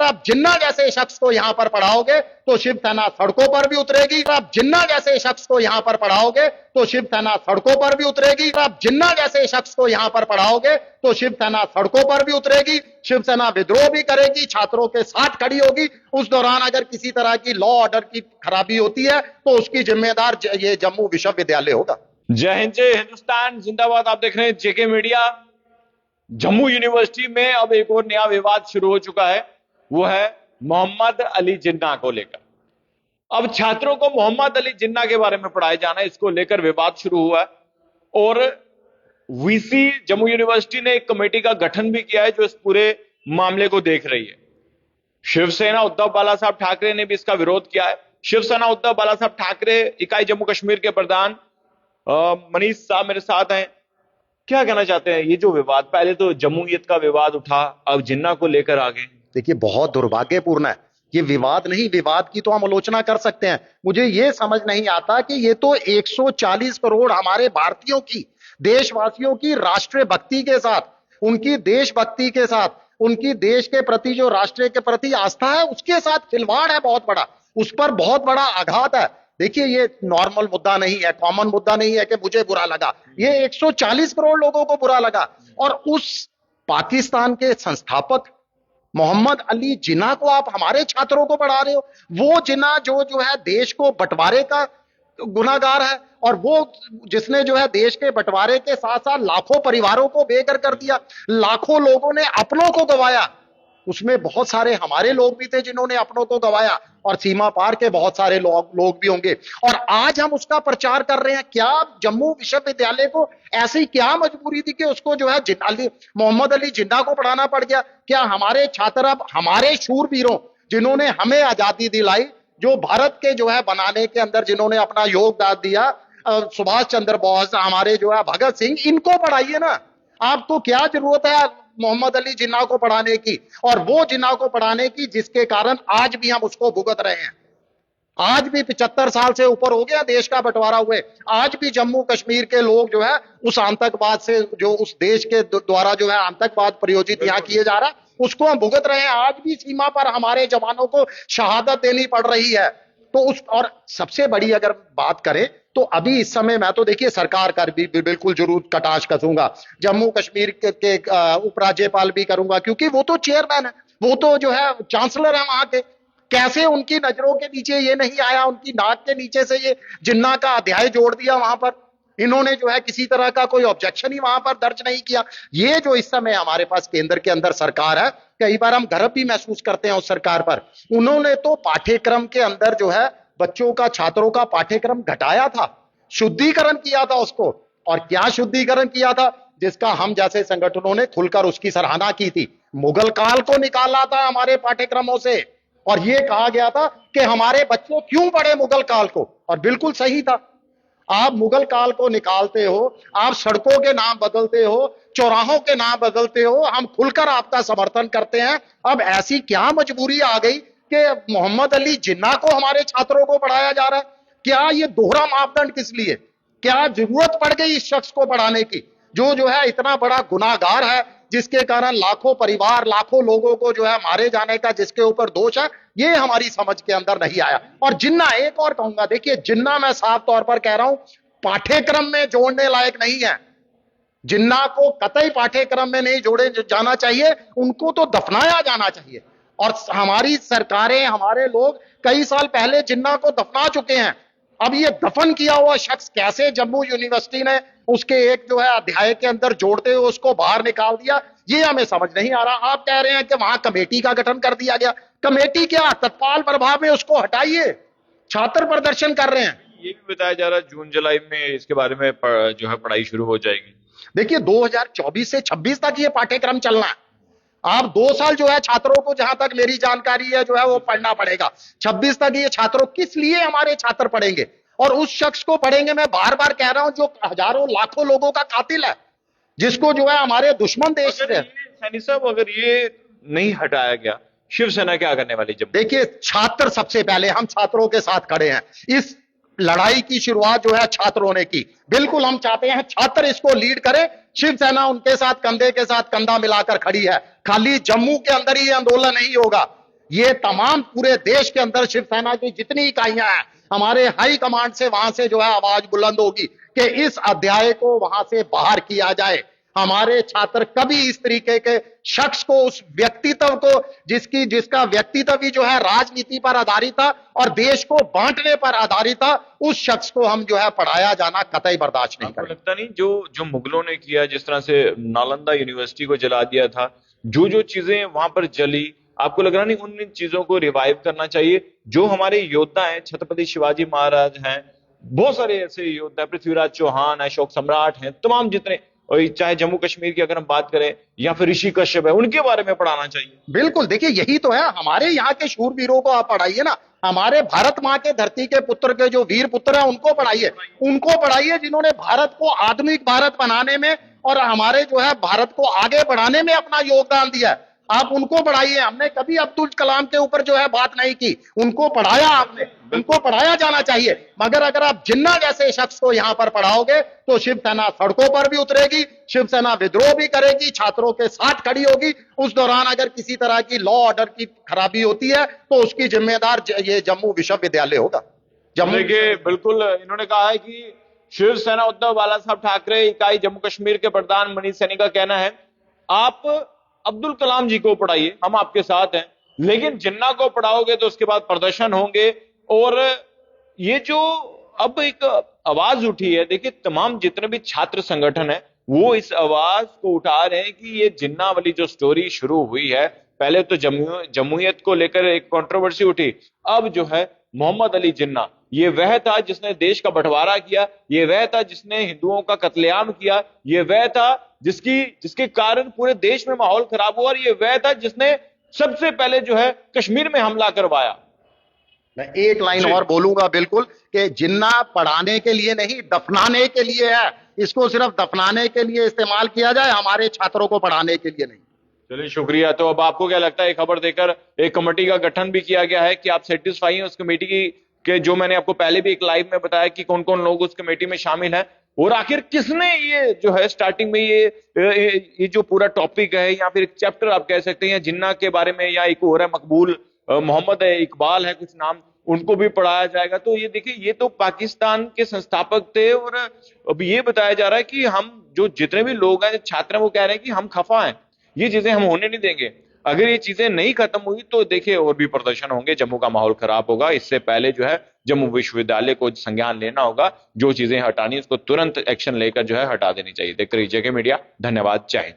आप जिन्ना जैसे शख्स को यहां पर पढ़ाओगे तो शिवसेना सड़कों पर भी उतरेगी। आप जिन्ना जैसे शख्स को यहां पर पढ़ाओगे तो शिवसेना सड़कों पर भी उतरेगी। आप जिन्ना जैसे शख्स को यहां पर पढ़ाओगे तो शिवसेना सड़कों पर भी उतरेगी। शिवसेना विद्रोह भी करेगी, छात्रों के साथ खड़ी होगी। उस दौरान अगर किसी तरह की लॉ ऑर्डर की खराबी होती है तो उसकी जिम्मेदार ये जम्मू विश्वविद्यालय होगा। जय हिंद, जय हिंदुस्तान जिंदाबाद। आप देख रहे हैं जेके मीडिया। जम्मू यूनिवर्सिटी में अब एक और नया विवाद शुरू हो चुका है, वो है मोहम्मद अली जिन्ना को लेकर। अब छात्रों को मोहम्मद अली जिन्ना के बारे में पढ़ाया जाना, इसको लेकर विवाद शुरू हुआ है और वीसी जम्मू यूनिवर्सिटी ने एक कमेटी का गठन भी किया है जो इस पूरे मामले को देख रही है। शिवसेना उद्धव बाला साहब ठाकरे ने भी इसका विरोध किया है। शिवसेना उद्धव बाला साहब ठाकरे इकाई जम्मू कश्मीर के प्रधान मनीष साहब मेरे साथ हैं। क्या कहना चाहते हैं? ये जो विवाद, पहले तो जम्मूयत का विवाद उठा, अब जिन्ना को लेकर आ गए। देखिए, बहुत दुर्भाग्यपूर्ण है ये विवाद। नहीं, विवाद की तो हम आलोचना कर सकते हैं। मुझे ये समझ नहीं आता कि ये तो 140 करोड़ हमारे भारतीयों की, देशवासियों की राष्ट्रीय भक्ति के साथ, उनकी देशभक्ति के साथ, उनकी देश के प्रति जो राष्ट्र के प्रति आस्था है उसके साथ खिलवाड़ है बहुत बड़ा। उस पर बहुत बड़ा आघात है। देखिए, ये नॉर्मल मुद्दा नहीं है, कॉमन मुद्दा नहीं है कि मुझे बुरा लगा। ये 140 करोड़ लोगों को बुरा लगा। और उस पाकिस्तान के संस्थापक मोहम्मद अली जिन्ना को आप हमारे छात्रों को पढ़ा रहे हो। वो जिन्ना जो है देश को बंटवारे का गुनाहगार है, और वो जिसने जो है देश के बंटवारे के साथ साथ लाखों परिवारों को बेघर कर दिया, लाखों लोगों ने अपनों को गंवाया। उसमें बहुत सारे हमारे लोग भी थे जिन्होंने अपनों को गंवाया, और सीमा पार के बहुत सारे लोग भी होंगे। और आज हम उसका प्रचार कर रहे हैं। क्या जम्मू विश्वविद्यालय को ऐसी क्या मजबूरी थी कि उसको जो है मोहम्मद अली जिन्ना को पढ़ाना पड़ गया? क्या हमारे छात्र, अब हमारे शूरवीरों जिन्होंने हमें आजादी दिलाई, जो भारत के जो है बनाने के अंदर जिन्होंने अपना योगदान दिया, सुभाष चंद्र बोस, हमारे जो है भगत सिंह, इनको पढ़ाइए ना। आपको क्या जरूरत है मोहम्मद अली जिन्ना को पढ़ाने की, और वो जिन्ना को पढ़ाने की जिसके कारण आज भी हम उसको भुगत रहे हैं। आज भी 75 साल से ऊपर हो गया देश का बंटवारा हुए। आज भी जम्मू कश्मीर के लोग जो है उस आतंकवाद से, जो उस देश के द्वारा जो है आतंकवाद प्रयोजित यहाँ किए जा रहा है, उसको हम भुगत रहे हैं। आज भी सीमा पर हमारे जवानों को शहादत देनी पड़ रही है। तो उस, और सबसे बड़ी अगर बात करें तो अभी इस समय मैं तो देखिए सरकार का भी बिल्कुल जरूर कटाक्ष कसूंगा, जम्मू कश्मीर के उपराज्यपाल भी करूंगा, क्योंकि वो तो चेयरमैन है, वो तो जो है चांसलर है वहां के। कैसे उनकी नजरों के नीचे ये नहीं आया, उनकी नाक के नीचे से ये जिन्ना का अध्याय जोड़ दिया वहां पर? इन्होंने जो है किसी तरह का कोई ऑब्जेक्शन ही वहां पर दर्ज नहीं किया। ये जो इस समय हमारे पास केंद्र के अंदर सरकार है, कई बार हम गर्व भी महसूस करते हैं उस सरकार पर। उन्होंने तो पाठ्यक्रम के अंदर जो है बच्चों का, छात्रों का पाठ्यक्रम घटाया था, शुद्धिकरण किया था उसको। और क्या शुद्धिकरण किया था, जिसका हम जैसे संगठनों ने खुलकर उसकी सराहना की थी। मुगल काल को निकाला था हमारे पाठ्यक्रमों से, और यह कहा गया था कि हमारे बच्चे क्यों पढ़े मुगल काल को, और बिल्कुल सही था। आप मुगल काल को निकालते हो, आप सड़कों के नाम बदलते हो, चौराहों के नाम बदलते हो, हम खुलकर आपका समर्थन करते हैं। अब ऐसी क्या मजबूरी आ गई कि मोहम्मद अली जिन्ना को हमारे छात्रों को पढ़ाया जा रहा है? क्या ये दोहरा मापदंड किस लिए? क्या जरूरत पड़ गई इस शख्स को पढ़ाने की, जो है इतना बड़ा गुनाहगार है, जिसके कारण लाखों परिवार, लाखों लोगों को जो है मारे जाने का जिसके ऊपर दोष है? ये हमारी समझ के अंदर नहीं आया। और जिन्ना, एक और कहूंगा, देखिए जिन्ना मैं साफ तौर पर कह रहा हूं, पाठ्यक्रम में जोड़ने लायक नहीं है। जिन्ना को कतई पाठ्यक्रम में नहीं जोड़े जाना चाहिए, उनको तो दफनाया जाना चाहिए। और हमारी सरकारें, हमारे लोग कई साल पहले जिन्ना को दफना चुके हैं। अब ये दफन किया हुआ शख्स कैसे जम्मू यूनिवर्सिटी ने उसके एक जो है अध्याय के अंदर जोड़ते हुए उसको बाहर निकाल दिया, ये हमें समझ नहीं आ रहा। आप कह रहे हैं कि वहां कमेटी का गठन कर दिया गया। कमेटी क्या, तत्काल प्रभाव में उसको हटाइए। छात्र प्रदर्शन कर रहे हैं। ये भी बताया जा रहा है जून जुलाई में इसके बारे में जो है पढ़ाई शुरू हो जाएगी। देखिए 2024 से 26 तक ये पाठ्यक्रम चलना है। आप 2 साल जो है छात्रों को, जहां तक मेरी जानकारी है, जो है वो पढ़ना पड़ेगा। 26 तक ये छात्रों, किस लिए हमारे छात्र पढ़ेंगे? और उस शख्स को पढ़ेंगे, मैं बार बार कह रहा हूं, जो हजारों लाखों लोगों का कातिल है, जिसको जो है हमारे दुश्मन देश से। सैनी साहब, अगर ये नहीं हटाया गया, शिवसेना क्या करने वाली? जब देखिए, छात्र सबसे पहले, हम छात्रों के साथ खड़े हैं। इस लड़ाई की शुरुआत जो है छात्रों ने की। बिल्कुल हम चाहते हैं छात्र इसको लीड करें। शिवसेना उनके साथ कंधे के साथ कंधा मिलाकर खड़ी है। खाली जम्मू के अंदर ही आंदोलन नहीं होगा, ये तमाम पूरे देश के अंदर शिवसेना की जितनी इकाइयां हैं, हमारे हाई कमांड से वहां से जो है आवाज बुलंद होगी कि इस अध्याय को वहां से बाहर किया जाए। हमारे छात्र कभी इस तरीके के शख्स को, उस व्यक्तित्व को, जिसका व्यक्तित्व भी जो है राजनीति पर आधारित था और देश को बांटने पर आधारित था, उस शख्स को हम जो है पढ़ाया जाना कतई बर्दाश्त नहीं आपको करेंगे। लगता नहीं जो मुगलों ने किया, जिस तरह से नालंदा यूनिवर्सिटी को जला दिया था, जो चीजें वहां पर जली, आपको लग रहा नहीं उन चीजों को रिवाइव करना चाहिए? जो हमारे योद्धा हैं, छत्रपति शिवाजी महाराज हैं, बहुत सारे ऐसे योद्धा, पृथ्वीराज चौहान, अशोक सम्राट हैं, तमाम जितने, और चाहे जम्मू कश्मीर की अगर हम बात करें या फिर ऋषि कश्यप है, उनके बारे में पढ़ाना चाहिए। बिल्कुल, देखिए यही तो है, हमारे यहाँ के शूरवीरों को आप पढ़ाइए ना, हमारे भारत माँ के धरती के पुत्र के जो वीर पुत्र हैं उनको पढ़ाइए जिन्होंने भारत को आधुनिक भारत बनाने में और हमारे जो है भारत को आगे बढ़ाने में अपना योगदान दिया है। आप उनको पढ़ाइए। हमने कभी अब्दुल कलाम के ऊपर जो है बात नहीं की, उनको पढ़ाया आपने, उनको पढ़ाया जाना चाहिए। मगर अगर आप जिन्ना जैसे शख्स को यहां पर पढ़ाओगे तो शिवसेना सड़कों पर भी उतरेगी, शिवसेना विद्रोह भी करेगी, छात्रों के साथ खड़ी होगी। उस दौरान अगर किसी तरह की लॉ ऑर्डर की खराबी होती है तो उसकी जिम्मेदार ये जम्मू विश्वविद्यालय होगा। देखिए, बिल्कुल इन्होंने कहा है कि शिवसेना उद्धव बाला साहब ठाकरे इकाई जम्मू कश्मीर के प्रधान मनीष सैनी का कहना है, आप अब्दुल कलाम जी को पढ़ाइए, हम आपके साथ हैं, लेकिन जिन्ना को पढ़ाओगे तो उसके बाद प्रदर्शन होंगे। और ये जो अब एक आवाज उठी है, देखिए तमाम जितने भी छात्र संगठन है वो इस आवाज को उठा रहे हैं कि ये जिन्ना वाली जो स्टोरी शुरू हुई है, पहले तो जमहूरियत को लेकर एक कंट्रोवर्सी उठी, अब जो है मोहम्मद अली जिन्ना, ये वह था जिसने देश का बंटवारा किया, ये वह था जिसने हिंदुओं का कत्लेआम किया, ये वह था जिसके कारण पूरे देश में माहौल खराब हुआ, और ये वह था जिसने सबसे पहले जो है कश्मीर में हमला करवाया। मैं एक लाइन और बोलूंगा बिल्कुल कि जिन्ना पढ़ाने के लिए नहीं, दफनाने के लिए है। इसको सिर्फ दफनाने के लिए इस्तेमाल किया जाए, हमारे छात्रों को पढ़ाने के लिए नहीं। चलिए, शुक्रिया। तो अब आपको क्या लगता है, खबर देकर एक कमेटी का गठन भी किया गया है, कि आप सेटिस्फाई हैं उस कमेटी की के जो मैंने आपको पहले भी एक लाइव में बताया कि कौन कौन लोग उस कमेटी में शामिल हैं, और आखिर किसने ये जो है स्टार्टिंग में ये जो पूरा टॉपिक है या फिर एक चैप्टर आप कह सकते हैं जिन्ना के बारे में, या एक और है मकबूल मोहम्मद है, इकबाल है कुछ नाम, उनको भी पढ़ाया जाएगा। तो ये देखिए, ये तो पाकिस्तान के संस्थापक थे, और अब ये बताया जा रहा है कि हम जो जितने भी लोग हैं, छात्र हैं, वो कह रहे हैं कि हम खफा हैं, ये चीजें हम होने नहीं देंगे। अगर ये चीजें नहीं खत्म हुई तो देखिए और भी प्रदर्शन होंगे, जम्मू का माहौल खराब होगा। इससे पहले जो है जम्मू विश्वविद्यालय को संज्ञान लेना होगा, जो चीजें हटानी उसको तुरंत एक्शन लेकर जो है हटा देनी चाहिए। देखते रहिए जेके मीडिया, धन्यवाद, जय हिंद।